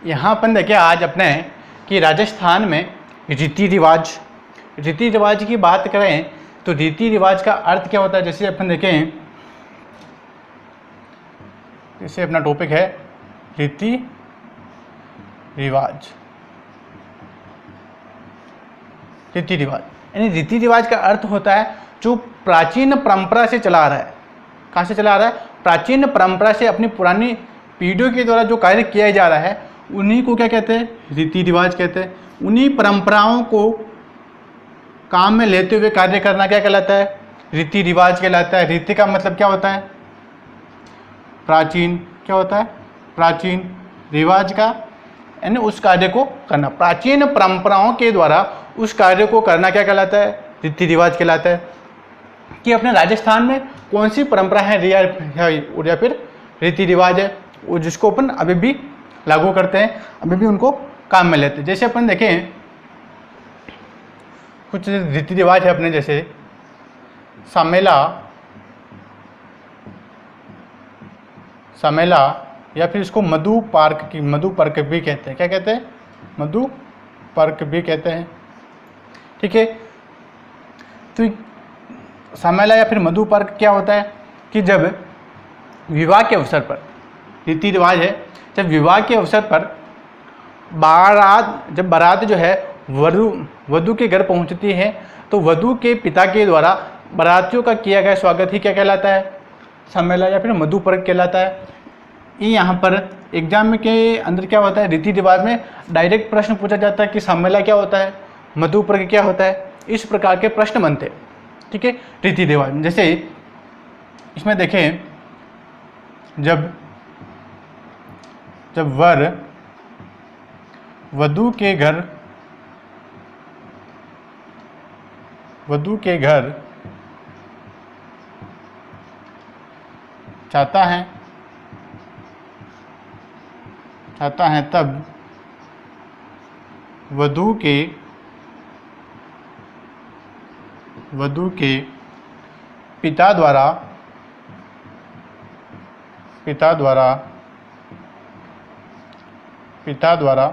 यहाँ अपन देखें आज अपने कि राजस्थान में रीति रिवाज की बात करें तो रीति रिवाज का अर्थ क्या होता है। जैसे अपन देखें, जैसे अपना टॉपिक है रीति रिवाज यानी रीति रिवाज का अर्थ होता है जो प्राचीन परंपरा से चला आ रहा है। कहाँ से चला आ रहा है? प्राचीन परंपरा से अपनी पुरानी पीढ़ियों के द्वारा जो कार्य किया जा रहा है उन्हीं को क्या कहते हैं? रीति रिवाज कहते हैं। उन्हीं परंपराओं को काम में लेते हुए कार्य करना क्या कहलाता है? रीति रिवाज कहलाता है। रीति का मतलब क्या होता है? प्राचीन। क्या होता है? प्राचीन। रिवाज का यानी उस कार्य को करना, प्राचीन परंपराओं के द्वारा उस कार्य को करना क्या कहलाता है? रीति रिवाज कहलाता है। कि अपने राजस्थान में कौन सी परंपरा है या फिर रीति रिवाज है वो जिसको अपन अभी भी लागू करते हैं, अभी भी उनको काम में लेते हैं। जैसे अपन देखें कुछ रीति रिवाज है अपने, जैसे समेला या फिर इसको मधु पर्क भी कहते हैं। क्या कहते हैं? मधु पर्क भी कहते हैं। ठीक है, तो समेला या फिर मधु पर्क क्या होता है कि जब विवाह के अवसर पर, रीति रिवाज है जब विवाह के अवसर पर बारात जो है वधु के घर पहुंचती है तो वधु के पिता के द्वारा बारातियों का किया गया स्वागत ही क्या कहलाता है? समेला या फिर मधु पर्क कहलाता है। यहाँ पर एग्जाम के अंदर क्या होता है, रीति रिवाज में डायरेक्ट प्रश्न पूछा जाता है कि समेला क्या होता है, मधु पर्क क्या होता है, इस प्रकार के प्रश्न बनते हैं। ठीक है, रीति रिवाज में जैसे इसमें देखें जब वर वधु के घर चाहता है तब वधु के पिता द्वारा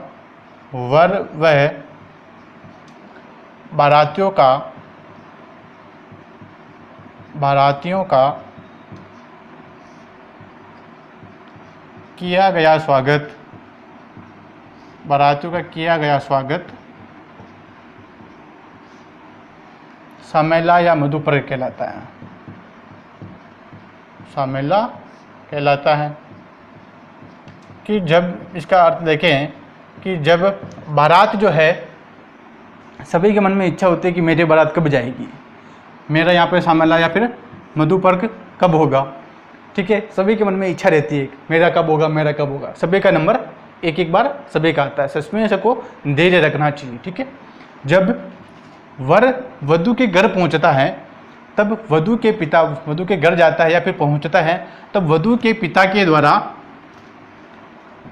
वर व बारातियों का किया गया स्वागत समेला या मधु पर्क कहलाता है। समेला कहलाता है। कि जब इसका अर्थ देखें कि जब बारात जो है, सभी के मन में इच्छा होती है कि मेरी बारात कब जाएगी, मेरा यहाँ पे समेला या फिर मधु पर्क कब होगा। ठीक है, सभी के मन में इच्छा रहती है मेरा कब होगा। सभी का नंबर एक बार सभी का आता है। सस्पेंस को धैर्य रखना चाहिए। ठीक है, जब वर वधु के घर पहुंचता है तब वधु के घर जाता है या फिर पहुंचता है तब वधु के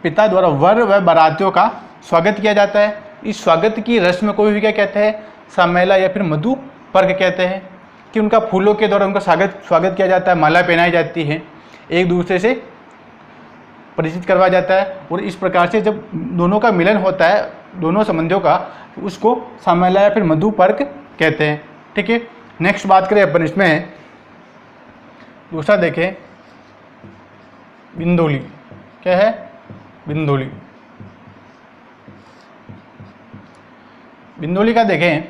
पिता द्वारा वर व बारातियों का स्वागत किया जाता है। इस स्वागत की रस्म को भी क्या कहते हैं? समेला या फिर मधु पर्क कहते हैं। कि उनका फूलों के द्वारा उनका स्वागत किया जाता है, माला पहनाई जाती है, एक दूसरे से परिचित करवाया जाता है। और इस प्रकार से जब दोनों का मिलन होता है, दोनों संबंधियों का, उसको समेला या फिर मधु पर्क कहते हैं। ठीक है, नेक्स्ट बात करें अपन इसमें दूसरा देखें, बिंदोली। क्या है? बिंदोली का देखें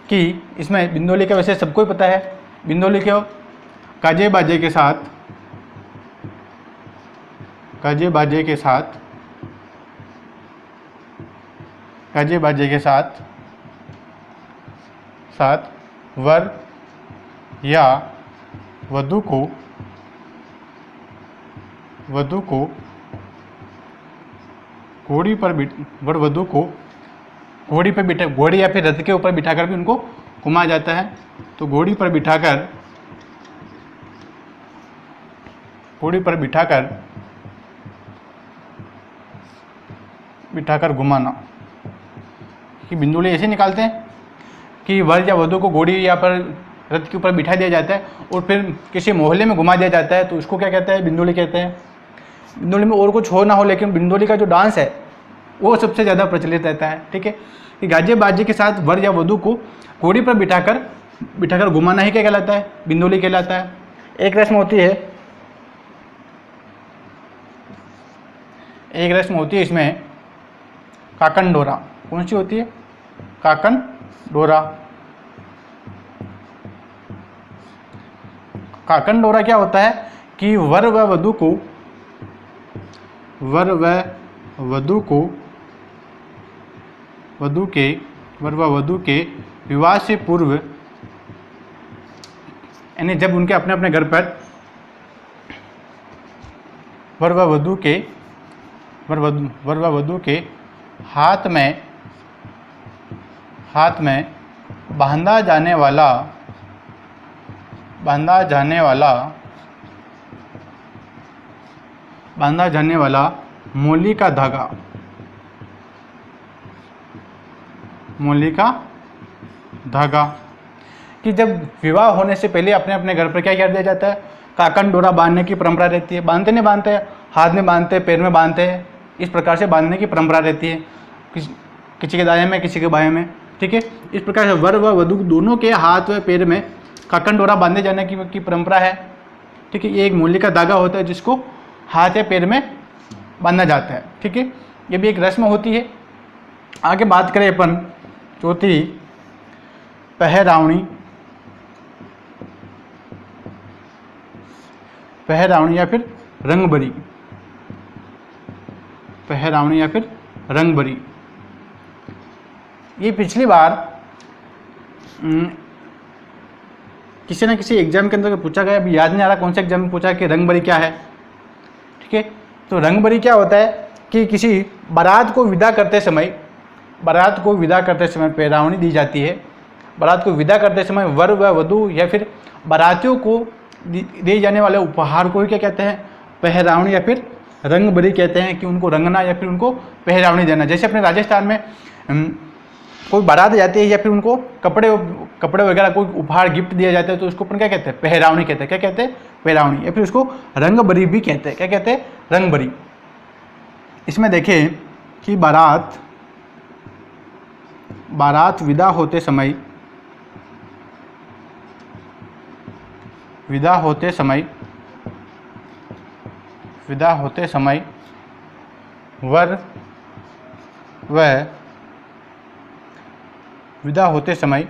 कि इसमें बिंदोली का वैसे सबको ही पता है। बिंदोली क्यों? काजे बाजे के साथ वर या वधु को घोड़ी या फिर रथ के ऊपर बिठाकर भी उनको घुमाया जाता है। तो घोड़ी पर बिठाकर घुमाना। कि बिंदुली ऐसे निकालते हैं कि वर या वधु को घोड़ी या पर रथ के ऊपर बिठा दिया जाता है और फिर किसी मोहल्ले में घुमा दिया जाता है, तो उसको क्या कहते हैं, बिंदोली कहते हैं। बिंदोली में और कुछ हो ना हो, लेकिन बिंदोली का जो डांस है वो सबसे ज़्यादा प्रचलित रहता है। ठीक है, कि गाजे बाजे के साथ वर या वधू को घोड़ी पर बिठाकर घुमाना ही क्या कहलाता है, बिंदोली कहलाता है। एक रस्म होती है इसमें काकन डोरा। कौन सी होती है, काकन डोरा। काकन डोरा क्या होता है कि वर व वधू के विवाह से पूर्व, यानी जब उनके अपने अपने घर पर वर व वधू के हाथ में बांधा जाने वाला मोली का धागा, कि जब विवाह होने से पहले अपने अपने घर पर क्या कर दिया जाता है, काकन डोरा बांधने की परंपरा रहती है। बांधते नहीं बांधते, हाथ में बांधते, पैर में बांधते हैं, इस प्रकार से बांधने की परंपरा रहती है, किसी के दाएं में किसी के बाएं में। ठीक है, इस प्रकार से वर व वधू दोनों के हाथ व पैर में काकन डोरा बांधे जाने की परंपरा है। ठीक है, ये एक मूल्य का धागा होता है जिसको हाथ या पैर में बांधा जाता है। ठीक है, ये भी एक रस्म होती है। आगे बात करें अपन चौथी, पहरावणी या फिर रंगबरी। पहरावणी या फिर रंगबरी, ये पिछली बार किसी न किसी एग्जाम के अंदर पूछा गया, अभी याद नहीं आ रहा कौन से एग्जाम में पूछा कि रंगबरी क्या है। ठीक है, तो रंगबरी क्या होता है कि किसी बारात को विदा करते समय पहरावणी दी जाती है। बारात को विदा करते समय वर व वधू या फिर बारातियों को दिए जाने वाले उपहार को ही क्या कहते हैं, पहरावणी या फिर रंगबरी कहते हैं, कि उनको रंगना या फिर उनको पहरावणी देना। जैसे अपने राजस्थान में कोई बारात जाती है या फिर उनको कपड़े वगैरह कोई उपहार गिफ्ट दिया जाता है, तो उसको अपन क्या कहते हैं, पहरावणी कहते हैं। क्या कहते हैं, पहरावणी, या फिर उसको रंगबरी भी कहते हैं। क्या कहते हैं, रंगबरी। इसमें देखें कि बारात विदा होते समय वर व विदा होते समय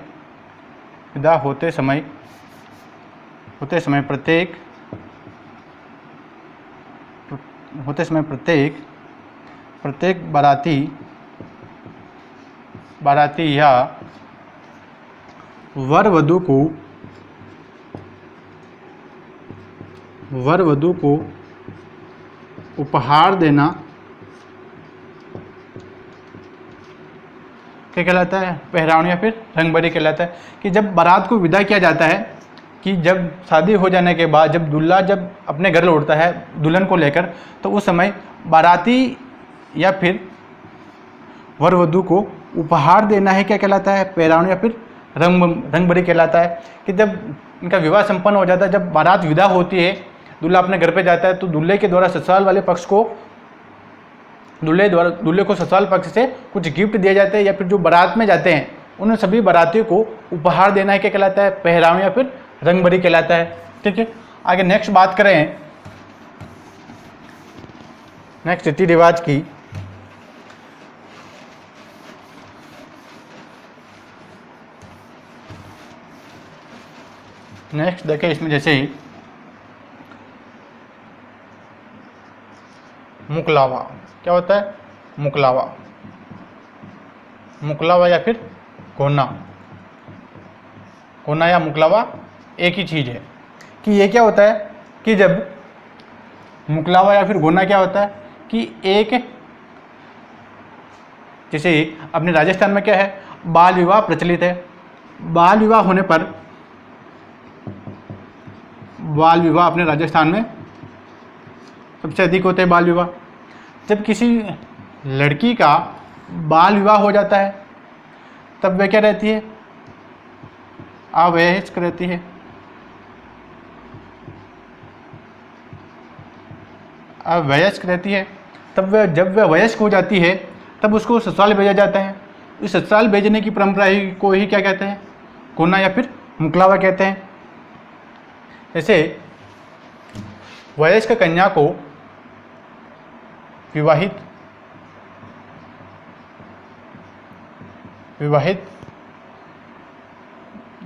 प्रत्येक बाराती या वर वधू को उपहार देना क्या कहलाता है, पहरावणी या फिर रंगबरी कहलाता है। कि जब बारात को विदा किया जाता है, कि जब शादी हो जाने के बाद जब दूल्हा जब अपने घर लौटता है दुल्हन को लेकर, तो उस समय बाराती या फिर वर वधू को उपहार देना है क्या कहलाता है, पहरावणी या फिर रंगबरी कहलाता है। कि जब इनका विवाह संपन्न हो जाता है, जब बारात विदा होती है, दूल्हा अपने घर पे जाता है, तो दूल्हे के द्वारा ससुराल वाले पक्ष को दूल्हे को ससुराल पक्ष से कुछ गिफ्ट दिए जाते हैं, या फिर जो बारात में जाते हैं उन सभी बारातियों को उपहार देना है क्या कहलाता है, पहरावणी या फिर रंगबरी कहलाता है। ठीक है, आगे नेक्स्ट बात करें, नेक्स्ट रीति रिवाज की। नेक्स्ट देखें, इसमें जैसे मुकलावा। क्या होता है, मुकलावा या फिर गोना या मुकलावा एक ही चीज़ है। कि ये क्या होता है कि जब मुकलावा या फिर गोना क्या होता है कि एक, जैसे अपने राजस्थान में क्या है, बाल विवाह प्रचलित है। बाल विवाह होने पर, बाल विवाह अपने राजस्थान में सबसे अधिक होते हैं। बाल विवाह, जब किसी लड़की का बाल विवाह हो जाता है तब वह क्या रहती है, अवयस्क रहती है, अवयस्क रहती है, तब वह जब वह वयस्क हो जाती है तब उसको ससुराल भेजा जाता है। इस ससुराल भेजने की परंपरा को ही क्या कहते हैं, कोना या फिर मुकलावा कहते हैं। जैसे वयस्क कन्या को विवाहित विवाहित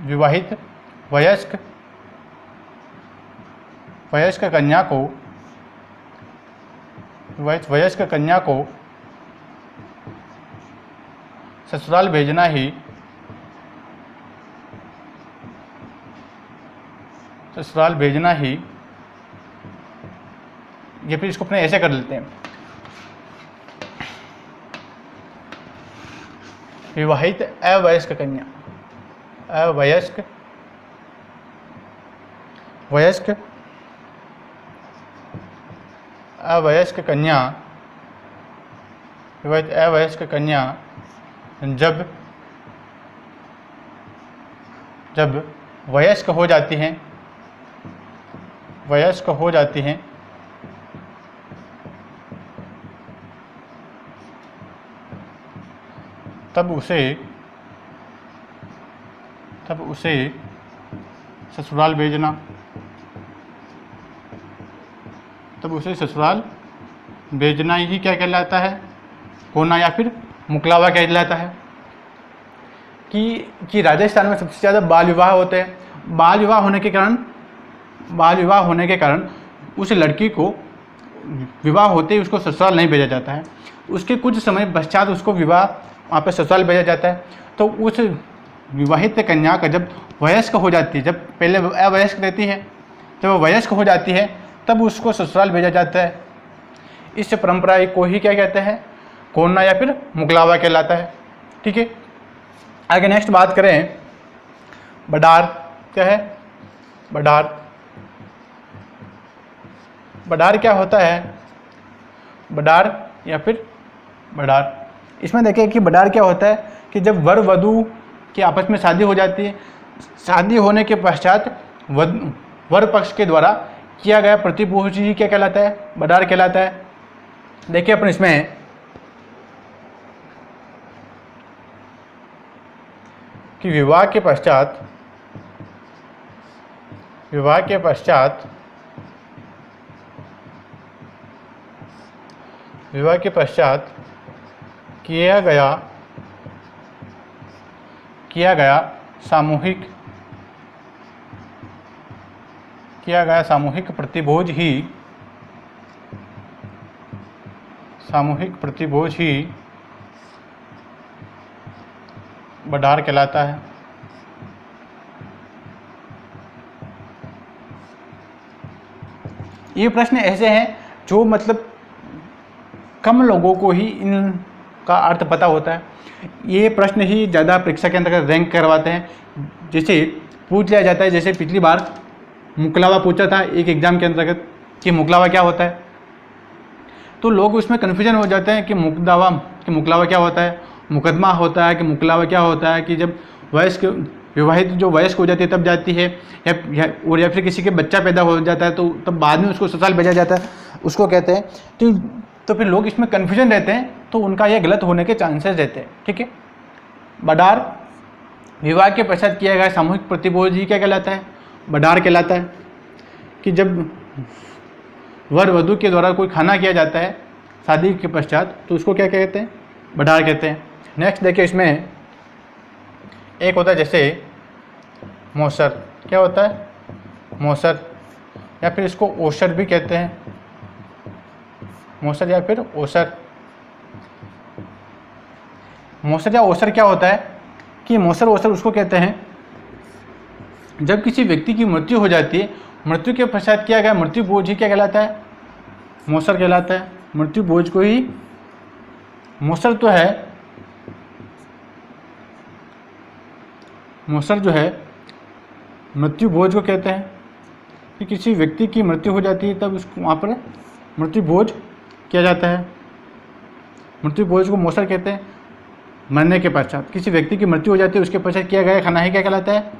विवाहित वयस्क वयस्क कन्या को वयस्क कन्या को ससुराल भेजना ही या फिर इसको अपने ऐसे कर लेते हैं, विवाहित अवयस्क कन्या, अवयस्क कन्या, विवाहित अवयस्क कन्या जब वयस्क हो जाती हैं तब उसे ससुराल भेजना ही क्या कहलाता है, कोना या फिर मुकलावा कहलाता है। कि राजस्थान में सबसे ज़्यादा बाल विवाह होते हैं। बाल विवाह होने के कारण उस लड़की को विवाह होते ही उसको ससुराल नहीं भेजा जाता है, उसके कुछ समय पश्चात उसको विवाह वहाँ पर ससुराल भेजा जाता है। तो उस विवाहित कन्या का जब वयस्क हो जाती है, जब पहले अवयस्क रहती है, जब वो वयस्क हो जाती है तब उसको ससुराल भेजा जाता है। इस परंपरा को ही क्या कहते हैं, कोना या फिर मुकलावा कहलाता है। ठीक है, आगे नेक्स्ट बात करें, बडार क्या है, बडार क्या होता है, बडार या फिर बडार। इसमें देखिए कि बडार क्या होता है कि जब वर वधू की आपस में शादी हो जाती है, शादी होने के पश्चात वर पक्ष के द्वारा किया गया प्रतिभोज ही क्या कहलाता है, बडार कहलाता है। देखिए अपन इसमें कि विवाह के पश्चात किया गया सामूहिक प्रतिभोज ही बडार कहलाता है। ये प्रश्न ऐसे हैं जो मतलब कम लोगों को ही इनका अर्थ पता होता है। ये प्रश्न ही ज़्यादा परीक्षा के अंतर्गत रैंक करवाते हैं। जैसे पूछ लिया जाता है, जैसे पिछली बार मुकलावा पूछा था एक एग्ज़ाम के अंतर्गत कि मुकलावा क्या होता है, तो लोग उसमें कन्फ्यूजन हो जाते हैं कि मुकलावा क्या होता है, मुकदमा होता है कि मुकलावा क्या होता है, कि जब विवाहित जो वयस्क हो जाती है तब जाती है, या फिर किसी के बच्चा पैदा हो जाता है तो तब बाद में उसको ससुराल भेजा जाता है, उसको कहते हैं। तो फिर लोग इसमें कन्फ्यूजन रहते हैं, तो उनका यह गलत होने के चांसेस रहते हैं। ठीक है, बडार विवाह के पश्चात किया गया सामूहिक प्रतिभोज ही क्या कहलाता है, बडार कहलाता है। कि जब वर वधू के द्वारा कोई खाना किया जाता है शादी के पश्चात तो उसको क्या कहते हैं, बडार कहते हैं। नेक्स्ट देखिए, इसमें एक होता है जैसे मौसर, क्या होता है, मौसर, या फिर इसको ओसर भी कहते हैं, मौसर या फिर ओसर। मौसर या ओसर क्या होता है कि मौसर ओसर उसको कहते हैं जब किसी व्यक्ति की मृत्यु हो जाती है, मृत्यु के पश्चात किया गया मृत्यु बोझ ही क्या कहलाता है, मौसर कहलाता है। मृत्यु बोझ को ही मौसर तो है, मौसर जो है मृत्यु बोझ को कहते हैं कि किसी व्यक्ति की मृत्यु हो जाती है तब उसको वहाँ पर मृत्यु बोझ किया जाता है। मृत्यु बोझ को मौसर कहते हैं। मरने के पश्चात किसी व्यक्ति की मृत्यु हो जाती है उसके पश्चात किया गया खाना ही क्या कहलाता है,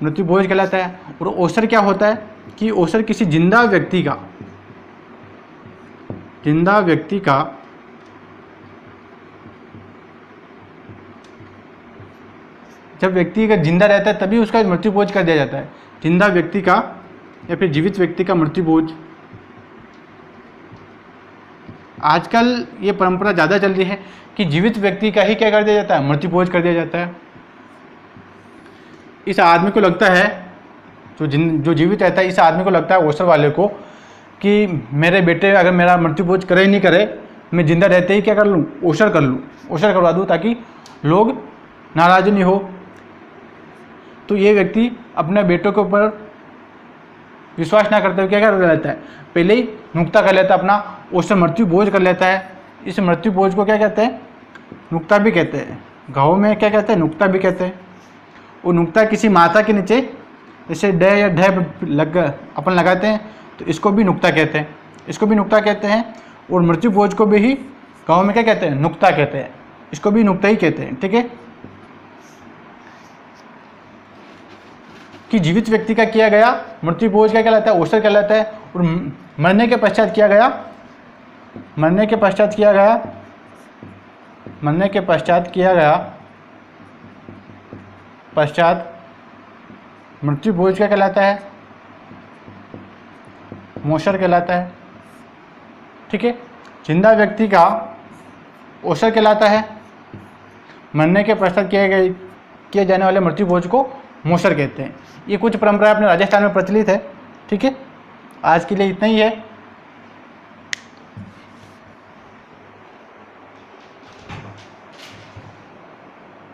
मृत्यु भोज कहलाता है। और ओसर क्या होता है कि ओसर किसी जिंदा व्यक्ति का जब व्यक्ति का जिंदा रहता है तभी उसका मृत्यु भोज कर दिया जाता है। जिंदा व्यक्ति का या फिर जीवित व्यक्ति का मृत्यु भोज। आजकल ये परंपरा ज़्यादा चल रही है कि जीवित व्यक्ति का ही क्या कर दिया जाता है, मृत्यु भोज कर दिया जाता है। इस आदमी को लगता है, जो जीवित रहता है, इस आदमी को लगता है, ओसर वाले को, कि मेरे बेटे अगर मेरा मृत्यु भोज करे ही नहीं करे, मैं जिंदा रहते ही क्या कर लूँ, ओसर करवा दूँ, ताकि लोग नाराज नहीं हो। तो ये व्यक्ति अपने बेटों के ऊपर विश्वास ना करते हुए क्या कर लेता है, पहले ही नुक्ता कर लेता है अपना, ओसर मृत्यु भोज कर लेता है। इस मृत्यु भोज को क्या कहते हैं, नुक्ता भी कहते हैं। गाँव में क्या कहते हैं, नुक्ता भी कहते हैं। वो नुक्ता किसी माता के नीचे जैसे डे या ढे अपन लगाते हैं, तो इसको भी नुक्ता कहते हैं। और मृत्यु भोज को भी ही गाँव में क्या कहते हैं, नुक्ता कहते हैं। इसको भी नुक्ता ही कहते हैं। ठीक है, कि जीवित व्यक्ति का किया गया मृत्यु भोज क्या कहलाता है, ओसर कहलाता है। और मरने के पश्चात किया गया मृत्यु भोज क्या कहलाता है, मोशर कहलाता है। ठीक है, जिंदा व्यक्ति का ओसर कहलाता है, मरने के पश्चात किए जाने वाले मृत्यु भोज को मोशर कहते हैं। ये कुछ परंपराएं अपने राजस्थान में प्रचलित है। ठीक है, आज के लिए इतना ही है।